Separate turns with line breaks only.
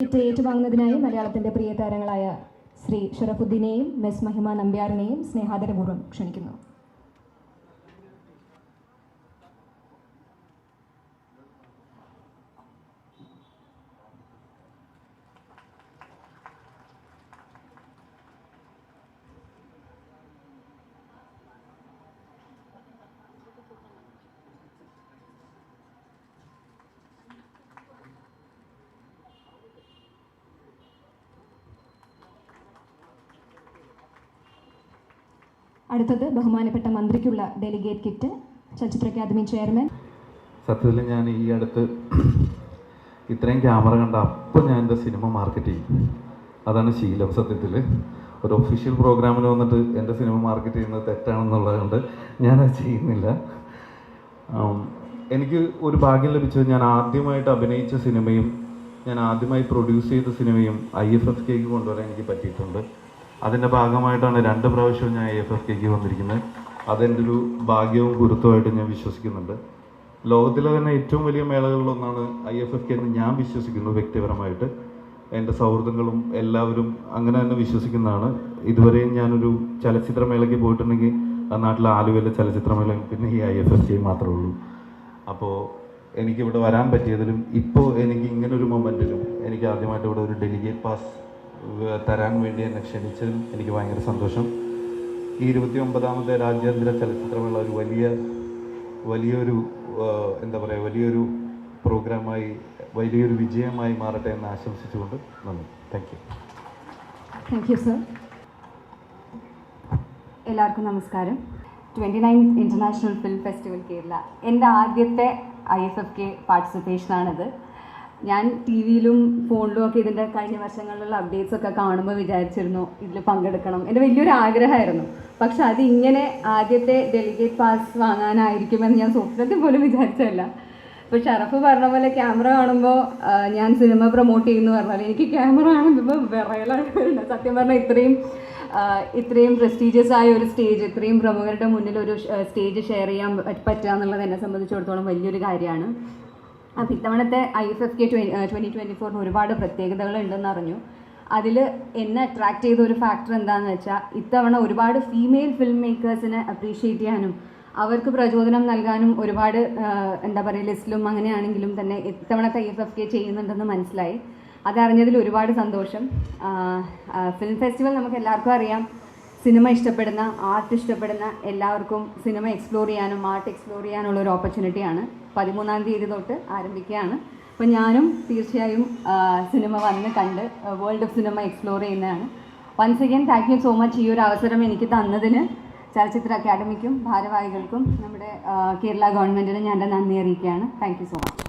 ഏറ്റുവാങ്ങുന്നതിനായി മലയാളത്തിന്റെ പ്രിയ താരങ്ങളായ ശ്രീ ഷറഫുദ്ദീനെയും മിസ് മഹിമ നമ്പ്യാറിനെയും സ്നേഹാദരപൂർവ്വം ക്ഷണിക്കുന്നു. അടുത്തത് ബഹുമാനപ്പെട്ട മന്ത്രിക്കുള്ള ഡെലിഗേറ്റ് കിറ്റ്. ചലച്ചിത്ര അക്കാദമി ചെയർമാൻ.
സത്യത്തിൽ ഞാൻ ഈ അടുത്ത് ഇത്രയും ക്യാമറ കണ്ട അപ്പോൾ ഞാൻ എൻ്റെ സിനിമ മാർക്കറ്റ് ചെയ്യും. അതാണ് ശീലം. സത്യത്തിൽ ഒരു ഒഫീഷ്യൽ പ്രോഗ്രാമിന് വന്നിട്ട് എൻ്റെ സിനിമ മാർക്കറ്റ് ചെയ്യുന്നത് തെറ്റാണെന്നുള്ളത് കൊണ്ട് ഞാനത് ചെയ്യുന്നില്ല. എനിക്ക് ഒരു ഭാഗ്യം ലഭിച്ചത്, ഞാൻ ആദ്യമായിട്ട് അഭിനയിച്ച സിനിമയും ഞാൻ ആദ്യമായി പ്രൊഡ്യൂസ് ചെയ്ത സിനിമയും IFFK കൊണ്ടുവരാൻ എനിക്ക് പറ്റിയിട്ടുണ്ട്. അതിൻ്റെ ഭാഗമായിട്ടാണ് 2 പ്രാവശ്യവും ഞാൻ IFFK വന്നിരിക്കുന്നത്. അതെൻ്റെ ഒരു ഭാഗ്യവും ഗുരുത്വമായിട്ട് ഞാൻ വിശ്വസിക്കുന്നുണ്ട്. ലോകത്തിലെ തന്നെ ഏറ്റവും വലിയ മേളകളിലൊന്നാണ് IFFK എന്ന് ഞാൻ വിശ്വസിക്കുന്നു. വ്യക്തിപരമായിട്ട് എൻ്റെ സൗഹൃദങ്ങളും എല്ലാവരും അങ്ങനെ തന്നെ വിശ്വസിക്കുന്നതാണ്. ഇതുവരെയും ഞാനൊരു ചലച്ചിത്രമേളയ്ക്ക് പോയിട്ടുണ്ടെങ്കിൽ ആ നാട്ടിലെ ആലുവയിലെ ചലച്ചിത്രമേളയും പിന്നെ ഈ IFFK മാത്രമേ ഉള്ളൂ. അപ്പോൾ എനിക്കിവിടെ വരാൻ പറ്റിയതിലും ഇപ്പോൾ എനിക്ക് ഇങ്ങനൊരു മൊമെൻറ്റിലും എനിക്ക് ആദ്യമായിട്ട് ഇവിടെ ഒരു ഡെലിഗേറ്റ് പാസ് തരാൻ വേണ്ടി എന്നെ ക്ഷണിച്ചതിലും എനിക്ക് ഭയങ്കര സന്തോഷം. ഈ 29ാമത്തെ രാജ്യാന്തര ചലച്ചിത്രമേള ഒരു വലിയൊരു എന്താ പറയുക, വലിയൊരു പ്രോഗ്രാമായി, വലിയൊരു വിജയമായി മാറട്ടെ എന്ന് ആശംസിച്ചുകൊണ്ട് നന്ദി.
Thank you sir.
എല്ലാവർക്കും നമസ്കാരം. 29th international film festival Kerala എൻ്റെ ആദ്യത്തെ IFFK പാർട്ടിസിപ്പേഷനാണിത്. ഞാൻ TV-യിലും ഫോണിലും ഒക്കെ ഇതിൻ്റെ കഴിഞ്ഞ വർഷങ്ങളിലുള്ള അപ്ഡേറ്റ്സ് ഒക്കെ കാണുമ്പോൾ വിചാരിച്ചിരുന്നു ഇതിൽ പങ്കെടുക്കണം. എൻ്റെ വലിയൊരു ആഗ്രഹമായിരുന്നു. പക്ഷെ അതിങ്ങനെ ആദ്യത്തെ ഡെലിഗേറ്റ് പാസ് വാങ്ങാനായിരിക്കുമെന്ന് ഞാൻ സ്വപ്നത്തിൽ പോലും വിചാരിച്ചല്ല. ഇപ്പോൾ ഷറഫ് പറഞ്ഞ പോലെ ക്യാമറ കാണുമ്പോൾ ഞാൻ സിനിമ പ്രൊമോട്ട് ചെയ്യുന്നു പറഞ്ഞാൽ എനിക്ക് ക്യാമറ കാണുമ്പോൾ വിറയലാണ് വരുന്നത്. സത്യം പറഞ്ഞാൽ ഇത്രയും പ്രസ്റ്റീജിയസ് ആയ ഒരു സ്റ്റേജ്, ഇത്രയും പ്രമുഖരുടെ മുന്നിൽ ഒരു സ്റ്റേജ് ഷെയർ ചെയ്യാൻ പറ്റുക എന്നുള്ളത് എന്നെ സംബന്ധിച്ചിടത്തോളം വലിയൊരു കാര്യമാണ്. അപ്പോൾ ഇത്തവണത്തെ IFFK 2024 ഒരുപാട് പ്രത്യേകതകളുണ്ടെന്ന് അറിഞ്ഞു. അതിൽ എന്നെ അട്രാക്റ്റ് ചെയ്ത ഒരു ഫാക്ടർ എന്താണെന്ന് വെച്ചാൽ, ഇത്തവണ ഒരുപാട് ഫീമെയിൽ ഫിലിം മേക്കേഴ്സിനെ അപ്രീഷിയേറ്റ് ചെയ്യാനും അവർക്ക് പ്രചോദനം നൽകാനും ഒരുപാട് എന്താ പറയുക ലിസ്റ്റിലും അങ്ങനെയാണെങ്കിലും തന്നെ ഇത്തവണത്തെ IFFK ചെയ്യുന്നുണ്ടെന്ന് മനസ്സിലായി. അതറിഞ്ഞതിൽ ഒരുപാട് സന്തോഷം. ഫിലിം ഫെസ്റ്റിവൽ നമുക്ക് എല്ലാവർക്കും അറിയാം, സിനിമ ഇഷ്ടപ്പെടുന്ന, ആർട്ട് ഇഷ്ടപ്പെടുന്ന എല്ലാവർക്കും സിനിമ എക്സ്പ്ലോർ ചെയ്യാനും ആർട്ട് എക്സ്പ്ലോർ ചെയ്യാനുള്ള ഒരു ഓപ്പർച്യൂണിറ്റിയാണ്. 13-ാം തീയതി തൊട്ട് ആരംഭിക്കുകയാണ്. അപ്പോൾ ഞാനും തീർച്ചയായും സിനിമ വന്ന് കണ്ട് വേൾഡ് ഓഫ് സിനിമ എക്സ്പ്ലോർ ചെയ്യുന്നതാണ്. Once again thank you so much. ഈ ഒരു അവസരം എനിക്ക് തന്നതിന് ചലച്ചിത്ര അക്കാദമിക്കും ഭാരവാഹികൾക്കും നമ്മുടെ കേരള ഗവൺമെൻറ്റിനും ഞാൻ എൻ്റെ നന്ദി അറിയിക്കുകയാണ്. Thank you so much.